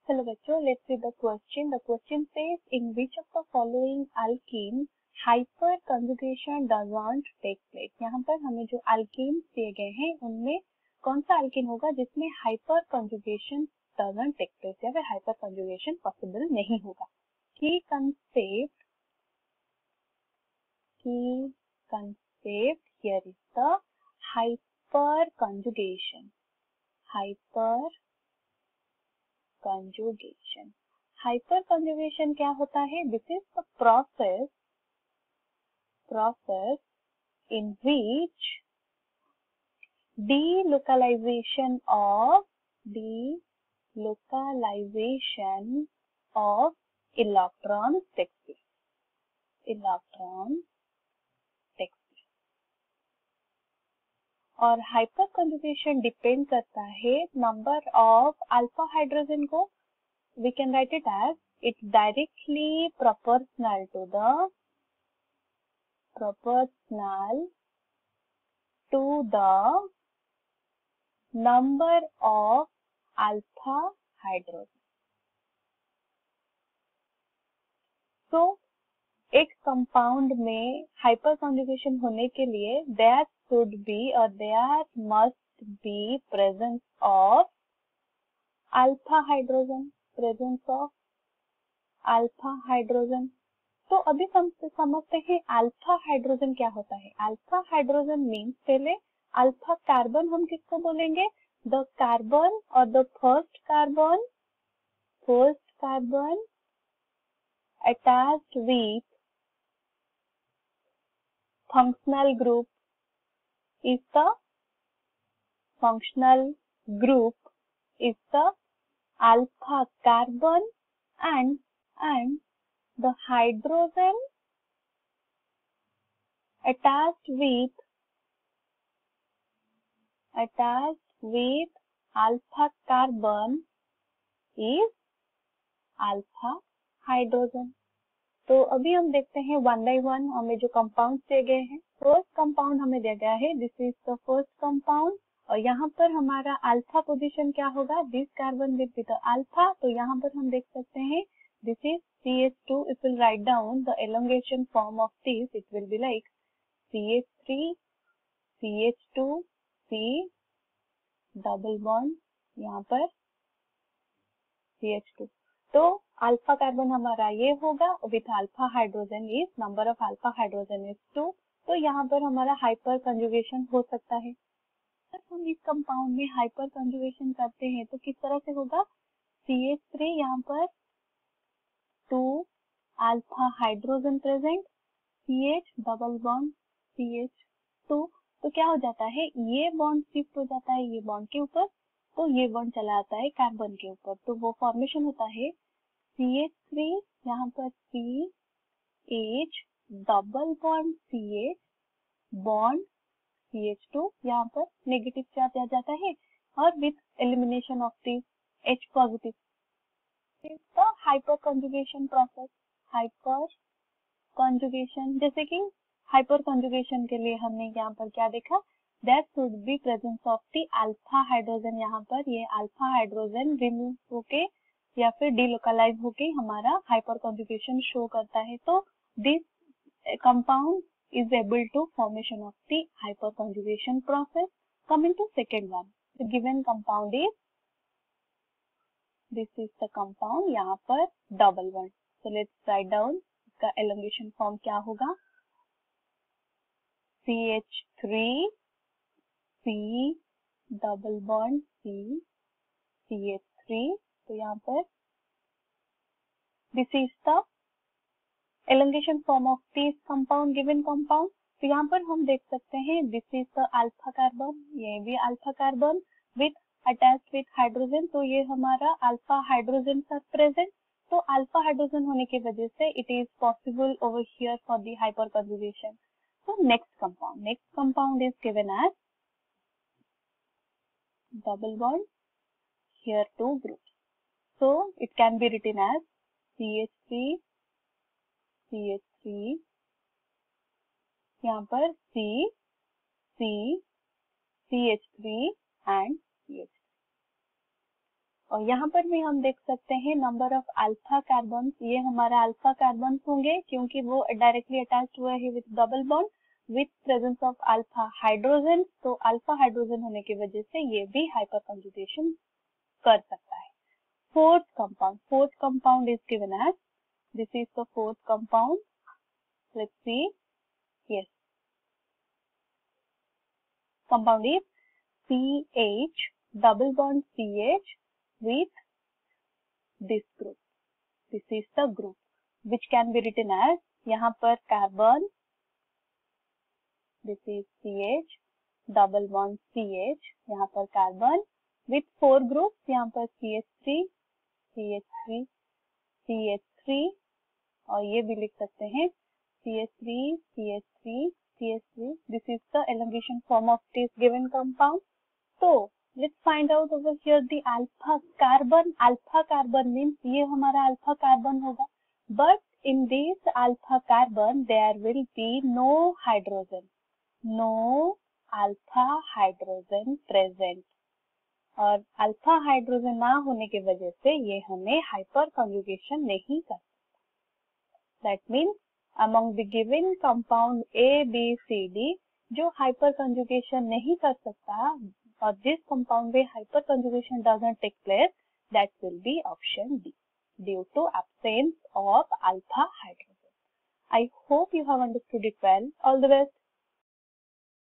Hello बच्चों, let's see the question. The question says in which of the following alkene hyperconjugation doesn't take place. यहाँ पर हमें जो alkenes दिए गए हैं उनमें कौन सा alkene होगा जिसमें hyperconjugation doesn't take place या फिर hyperconjugation possible नहीं होगा. Key concept here is the hyperconjugation. Hyperconjugation क्या होता है? This is the process in which delocalization of electrons takes place. और hyperconjugation depend करता है number of alpha hydrogen को. We can write it as it's directly proportional to the number of alpha hydrogen. So एक compound में हाइपरकॉन्जुगेशन होने के लिए there should be or there must be presence of alpha hydrogen. तो अभी समझते हैं अल्फा हाइड्रोजन क्या होता है. अल्फा हाइड्रोजन मीन्स पहले अल्फा कार्बन हम किसको बोलेंगे? द कार्बन और the first carbon attached with functional group is the alpha carbon and the hydrogen attached with alpha carbon is alpha hydrogen. तो अभी हम देखते हैं वन बाय वन हमें जो कंपाउंड दिए गए हैं. फर्स्ट कंपाउंड हमें दिया गया है, this is the first compound और यहाँ पर हमारा अल्फा पोजीशन क्या होगा? This carbon with the alpha. तो यहाँ पर हम देख सकते हैं this is CH2. If will write down the elongation form of this, it will be like CH3 CH2 C double bond यहाँ पर CH2. तो अल्फा कार्बन हमारा ये होगा with alpha hydrogen is number of alpha hydrogen is 2. तो यहाँ पर हमारा हाइपर कंजुगेशन हो सकता है. हम इस कंपाउंड में हाइपर कंजुगेशन करते हैं तो किस तरह से होगा? CH3 यहाँ पर 2 alpha hydrogen present, CH double bond CH2. तो क्या हो जाता है? ये बॉन्ड शिफ्ट हो जाता है ये बॉन्ड के ऊपर, तो ये बॉन्ड चला आता है कार्बन के ऊपर. तो वो फॉर्मेशन होता है CH3 यहाँ पर CH double bond CH bond CH2 यहाँ पर नेगेटिव चार्ज आ जाता है और with elimination of the H positive. इसका hyperconjugation process. Hyperconjugation जैसे कि हाइपर कंजुगेशन के लिए हमने यहाँ पर क्या देखा? There should be presence of the alpha hydrogen. यहाँ पर ये अल्फा हाइड्रोजन रिमूव होके या फिर डिलोकलाइज होके हमारा हाइपर कंजुगेशन शो करता है. तो this compound is able to formation of the hyperconjugation process. Coming to second one, the given compound is, this is the compound यहाँ पर double bond. So let's write down इसका elongation form क्या होगा? CH3 C double bond C CH3. तो यहाँ पर this is the elongation form of this compound, given compound. तो यहाँ पर हम देख सकते हैं this is the alpha carbon, ये भी alpha carbon with attached with hydrogen. तो ये हमारा alpha hydrogen are present. तो alpha hydrogen होने की वजह से it is possible over here for the hyperconjugation. So next compound is given as double bond, here two groups. So it can be written as CH3 यहाँ पर CH3 and CH3. और यहाँ पर भी हम देख सकते हैं नंबर ऑफ अल्फा कार्बन, ये हमारा अल्फा कार्बन होंगे क्योंकि वो डायरेक्टली अटैच्ड हुआ है with double bond with presence of alpha hydrogen, तो अल्फा हाइड्रोजन होने की वजह से ये भी हाइपर कंजुगेशन कर सकता है। Fourth compound is given as, this is the fourth compound, let's see, yes, compound is CH, double bond CH with this group. This is the group which can be written as, यहाँ पर carbon, this is CH, double bond CH, यहाँ पर carbon with 4 groups, यहाँ पर CH3, CH3, CH3 और ये भी लिख सकते हैं CH3, CH3, CH3. This is the elongation form of this given compound. So let's find out over here the alpha carbon. Alpha carbon means ये हमारा alpha carbon होगा. But in this alpha carbon there will be no hydrogen, no alpha hydrogen present. और alpha hydrogen ना होने की वजह से ये हमें hyper conjugation नहीं कर सकता. That means among the given compound A, B, C, D जो hyper conjugation नहीं कर सकता or this compound where hyperconjugation doesn't take place, that will be option D, due to absence of alpha hydrogen. I hope you have understood it well. All the best.